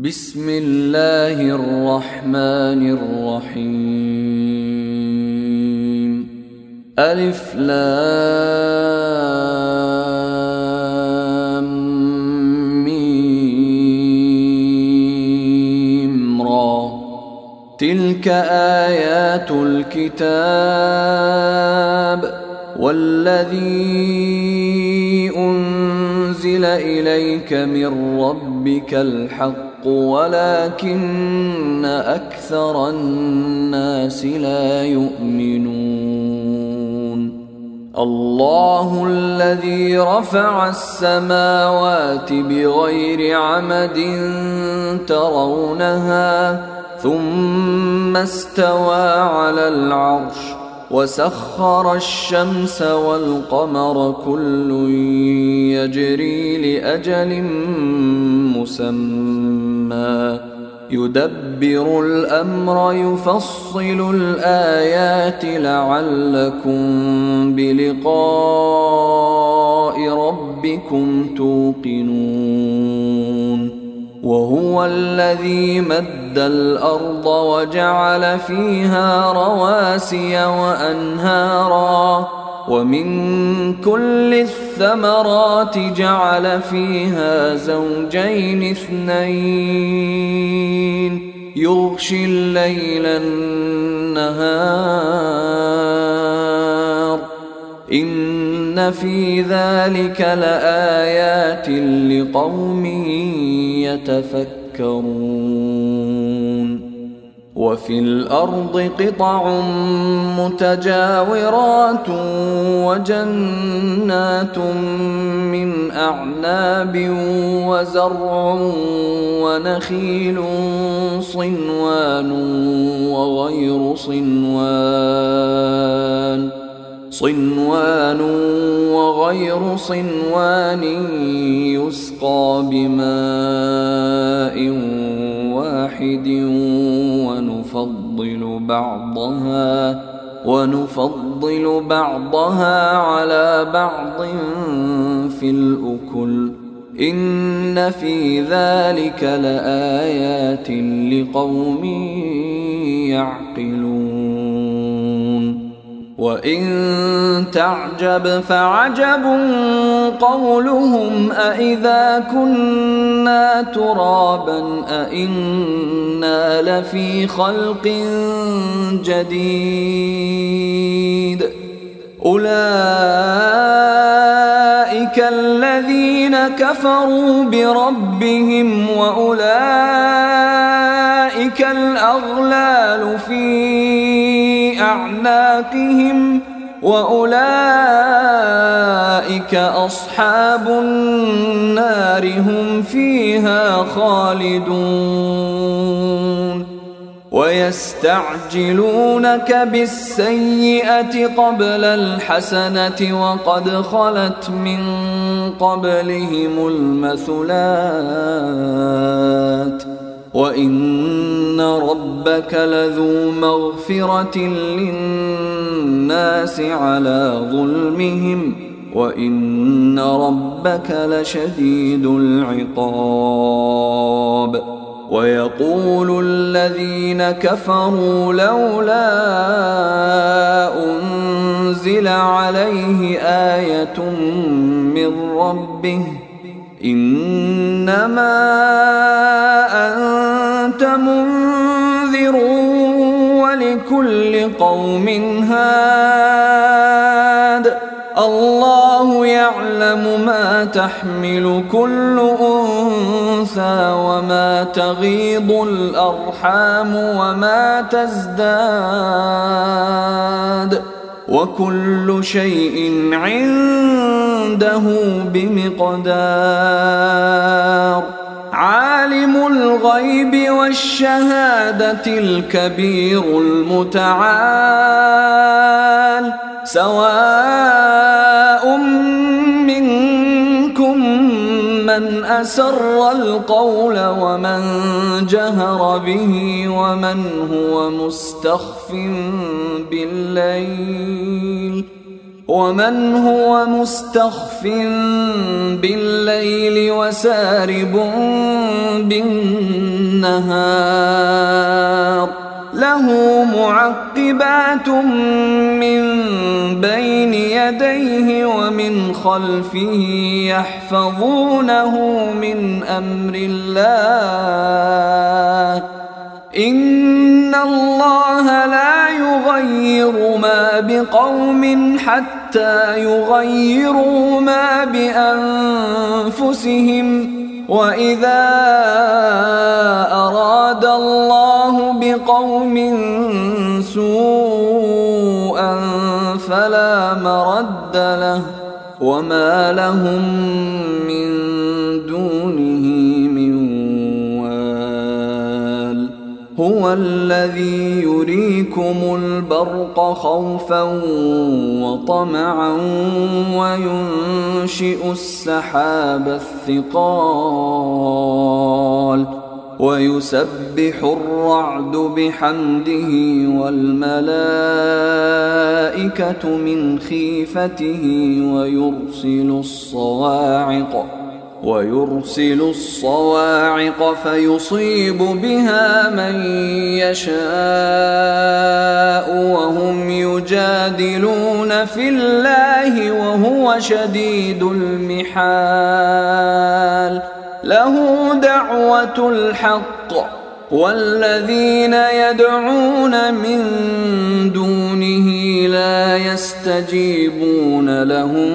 بسم الله الرحمن الرحيم. ألف لام ميم را. تلك آيات الكتاب والذي أنزل إليك من ربك الحق ولكن أكثر الناس لا يؤمنون. الله الذي رفع السماوات بغير عمد ترونها ثم استوى على العرش وسخر الشمس والقمر كل يجري لأجل مسمى يدبر الأمر يفصل الآيات لعلكم بلقاء ربكم توقنون. وهو الذي مد الأرض وجعل فيها رواسي وأنهارا ومن كل الثمرات جعل فيها زوجين اثنين يغشي الليل النهار إن في ذلك لآيات لقوم يتفكرون. وفي الأرض قطع متجاورات وجنات من أعناب وزرع ونخيل صنوان وغير صنوان يسقى بماء واحد ونفضل بعضها على بعض في الأكل إن في ذلك لآيات لقوم يعقلون. وإن تعجب فعجب قولهم أإذا كنا ترابا أإنا لفي خلق جديد أولئك الذين كفروا بربهم وأولئك الأغلال في أعناقهم وأولئك أصحاب النار هم فيها خالدون. ويستعجلونك بالسيئة قبل الحسنة وقد خلت من قبلهم المثلات وإن ربك لذو مغفرة للناس على ظلمهم وإن ربك لشديد العقاب. ويقول الذين كفروا لولا أنزل عليه آية من ربه إنما أنت منذر ولكل قوم هاد الله يعلم ما تحمل كل أنثى وما تغيض الأرحام وما تزداد وكل شيء عنده بمقدار. عالم الغيب والشهادة الكبير المتعال سواء منكم من أسر القول ومن جهر به ومن هو مستخف بالليل ومن هو مستخف بالليل وسارب بالنهار له معقبات من بين يديه ومن خلفه يحفظونه من أمر الله إن الله لا يغير ما بقوم حتى يغيروا ما بأنفسهم وإذا أراد الله بقوم سوءا فلا مرد له وما لهم من دونه من وال هو الذي يريكم البرق خوفا وطمعا وينشئ السحاب الثقال ويسبح الرعد بحمده والملائكة من خيفته ويرسل الصواعق فيصيب بها من يشاء وهم يجادلون في الله وهو شديد المحال له دعوة الحق والذين يدعون من دونه لا يستجيبون لهم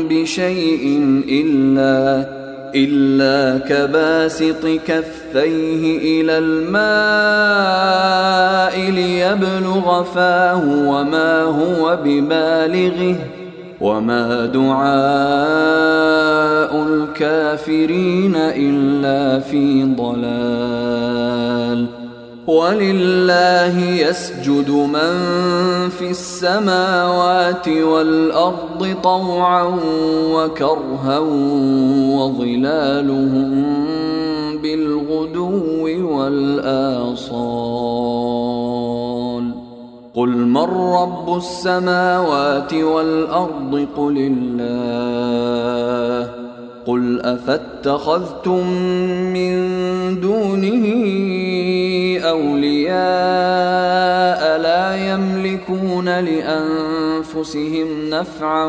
بشيء إلا كباسط كفيه إلى الماء ليبلغ فاه وما هو ببالغه وما دعاء الكافرين إلا في ضلال ولله يسجد من في السماوات والأرض طوعا وكرها وظلالهم بالغدو والآصال قل من رب السماوات والأرض قل الله قل أفاتخذتم من دونه أولياء لا يملكون لأنفسهم نفعا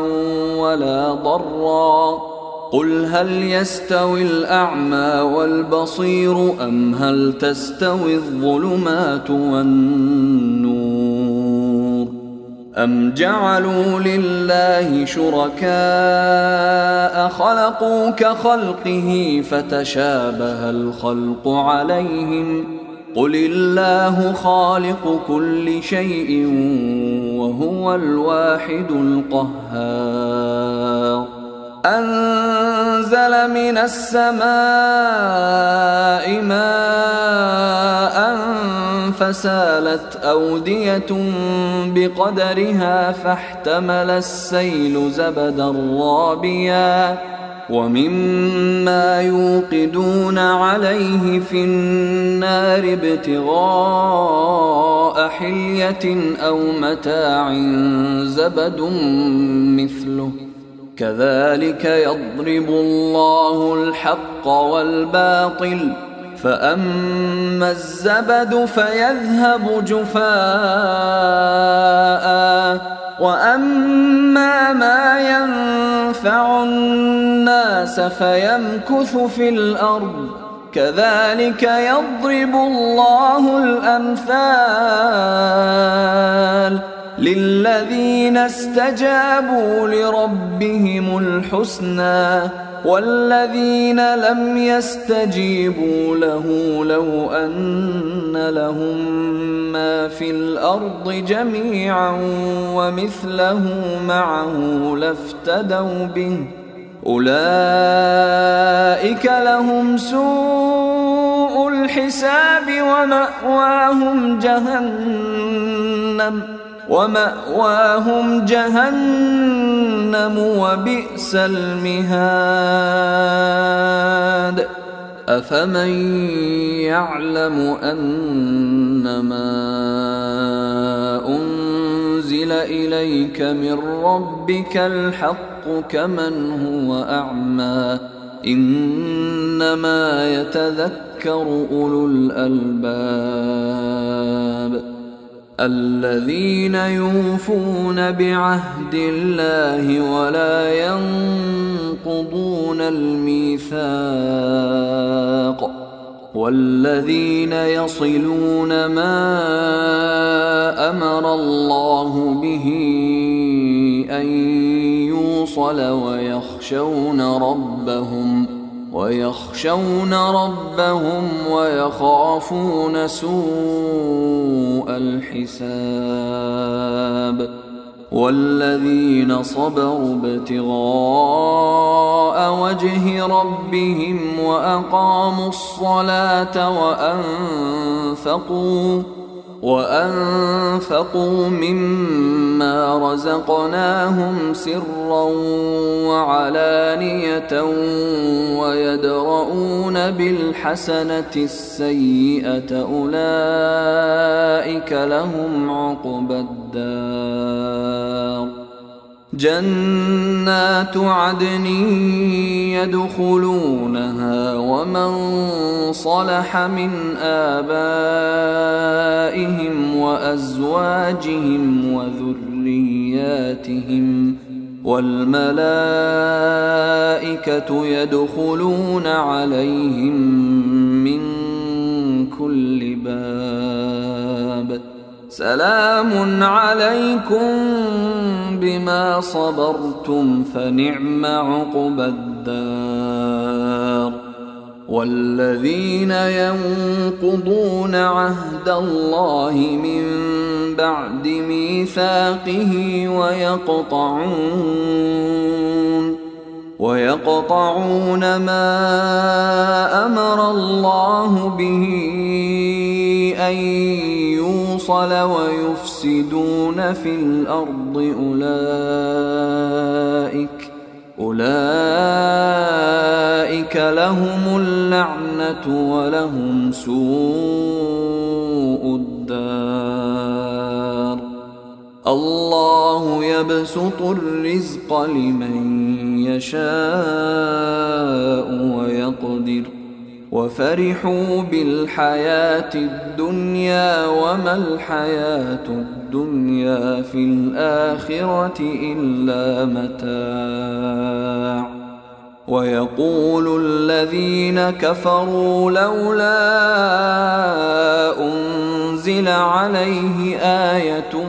ولا ضرا قل هل يستوي الأعمى والبصير أم هل تستوي الظلمات والنور أم جعلوا لله شركاء خلقوا كخلقه فتشابه الخلق عليهم قل الله خالق كل شيء وهو الواحد القهار أنزل من السماء ماء فسالت أودية بقدرها فاحتمل السيل زبدا رابيا ومما يوقدون عليه في النار ابتغاء حلية أو متاع زبد مثله كذلك يضرب الله الحق والباطل فأما الزبد فيذهب جفاء وأما ما ينفع الناس فيمكث في الأرض كذلك يضرب الله الأمثال للذين استجابوا لربهم الحسنى والذين لم يستجيبوا له لو أن لهم ما في الأرض جميعا ومثله معه لافتدوا به أولئك لهم سوء الحساب ومأواهم جهنم وبئس المهاد أفمن يعلم أنما أنزل أنزل إليك من ربك الحق كمن هو أعمى إنما يتذكر أولو الألباب الذين يوفون بعهد الله ولا ينقضون الميثاق والذين يصلون ما أمر الله به أن يوصل ويخشون ربهم ويخافون سوء الحساب والذين صبروا ابتغاء وجه ربهم وأقاموا الصلاة وأنفقوا مما رزقناهم سرا وعلانية ويدرؤون بالحسنة السيئة أولئك لهم عقبى الدار جنات عدن يدخلونها ومن صلح من آبائهم وأزواجهم وذرياتهم والملائكة يدخلون عليهم من كل باب سلام عليكم بما صبرتم فنعم عقبى الدار والذين ينقضون عهد الله من بعد ميثاقه ويقطعون ما أمر الله به أن يوصل ويفسدون في الأرض أولئك لهم اللعنة ولهم سوء الدار الله يبسط الرزق لمن يشاء ويقدر وفرحوا بالحياة الدنيا وما الحياة الدنيا في الآخرة إلا متاع ويقول الذين كفروا لولا أنزل عليه آية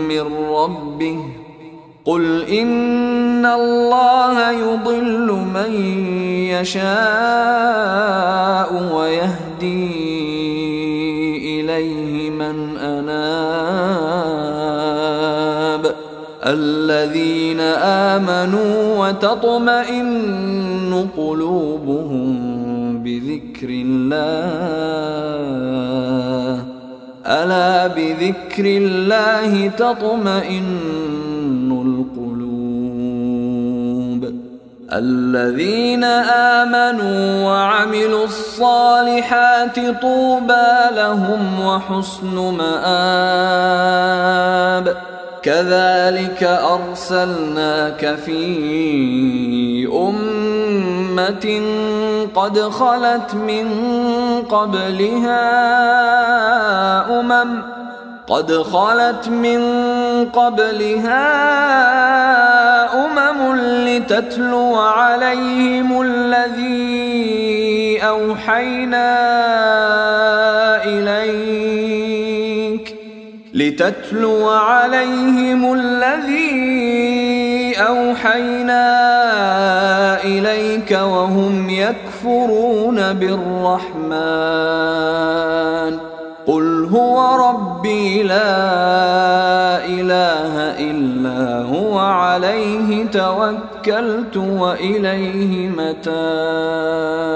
من ربه قل إن الله يضل من يشاء ويهدي إليه من أناب الذين آمنوا وتطمئن قلوبهم بذكر الله ألا بذكر الله تطمئن القلوب الذين آمنوا وعملوا الصالحات طوبى لهم وحسن مآب كذلك أرسلناك في أمة قد خلت من قبلها أمم لتتلو عليهم الذي أوحينا إليك وهم يكفرون بالرحمن قل هو ربي لا إله إلا هو عليه توكلت وإليه متاب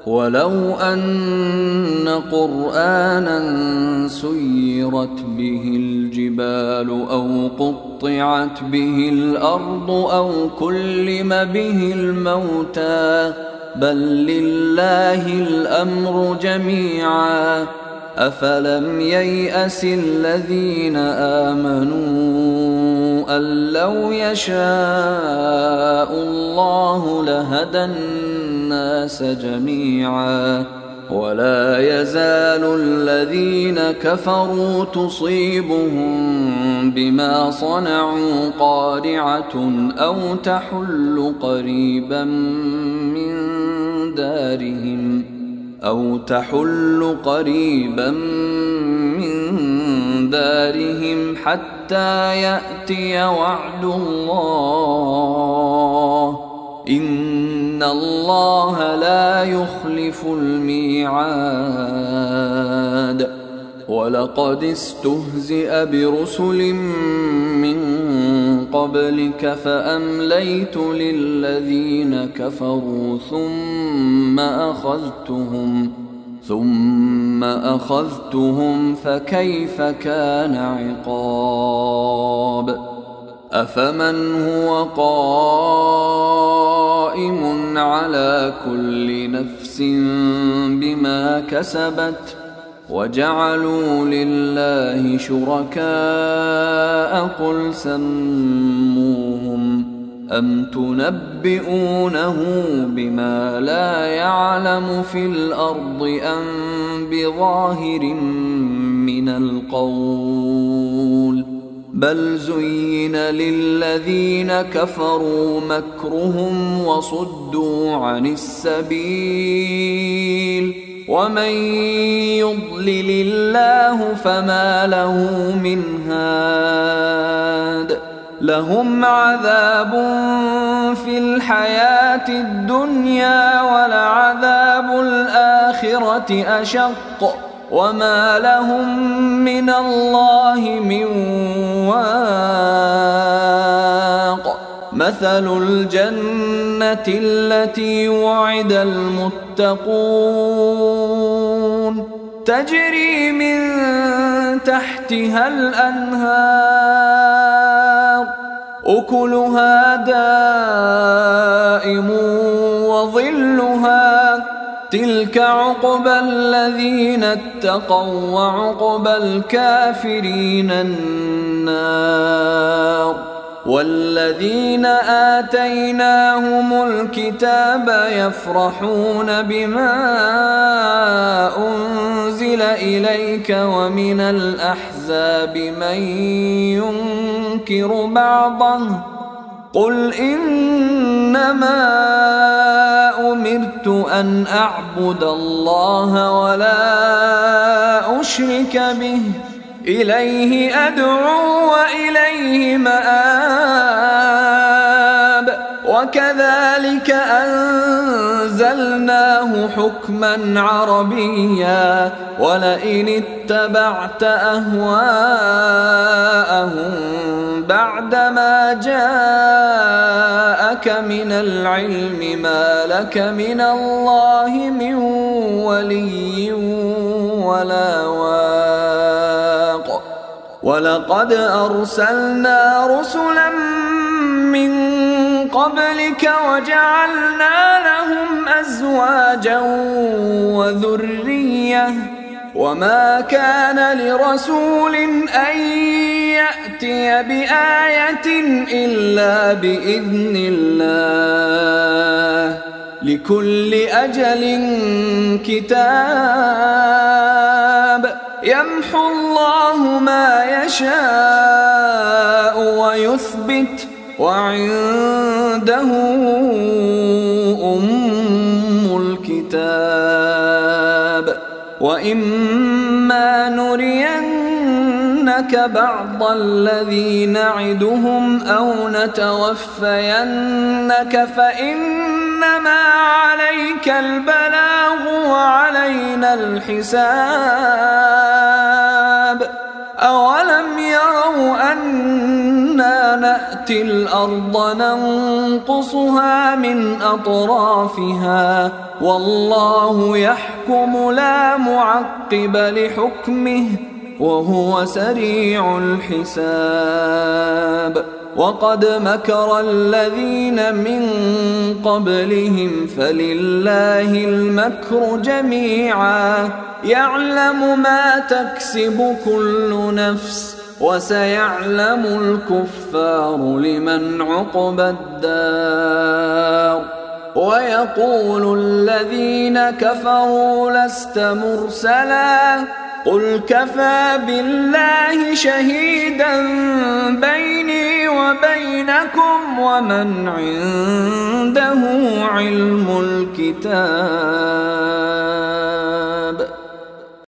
ولو أن قرآنا سيرت به الجبال أو قطعت به الأرض أو كلم به الموتى بل لله الأمر جميعا أفلم ييأس الذين آمنوا أن لو يشاء الله لهدى الناس جميعا ولا يزال الذين كفروا تصيبهم بما صنعوا قارعة أو تحل قريبا من دارهم حتى يأتي وعد الله إن الله لا يخلف الميعاد ولقد استهزئ برسل من قبلك فأمليت للذين كفروا ثم أخذتهم فكيف كان عقاب أفمن هو قائم على كل نفس بما كسبت وجعلوا لله شركاء قل سموهم أم تنبئونه بما لا يعلم في الأرض أم بظاهر من القول بل زين للذين كفروا مكرهم وصدوا عن السبيل ومن يضلل الله فما له من هاد لهم عذاب في الحياة الدنيا ولعذاب الآخرة أشق وما لهم من الله من واق مثل الجنة التي وعد المتقون تجري من تحتها الأنهار أكلها دائم وظلها تلك عقبى الذين اتقوا وعقبى الكافرين النار والذين آتيناهم الكتاب يفرحون بما أنزل إليك ومن الأحزاب من ينكر بعضه قل إنما أمرت أن أعبد الله ولا أشرك به إليه أدعو وإليه مآب وكذلك أنزلناه حكما عربيا ولئن اتبعت أهواءهم بعدما جاءك من العلم ما لك من الله من ولي ولا واق ولقد أرسلنا رسلا من قبلك وجعلنا لهم أزواجا وذرية وما كان لرسول أن يأتي بآية إلا بإذن الله لكل أجل كتاب يمحو الله ما يشاء ويثبت وعنده أم الكتاب وإما نرينك بعض الذي نعدهم أو نتوفينك فإنما عليك البلاغ وعلينا الحساب أولم يروا أنا نأتي الأرض ننقصها من أطرافها والله يحكم لا معقب لحكمه وهو سريع الحساب وقد مكر الذين من قبلهم فلله المكر جميعا يعلم ما تكسب كل نفس وسيعلم الكفار لمن عقبى الدار ويقول الذين كفروا لست مرسلا قل كفى بالله شهيدا بيني وبينكم ومن عنده علم الكتاب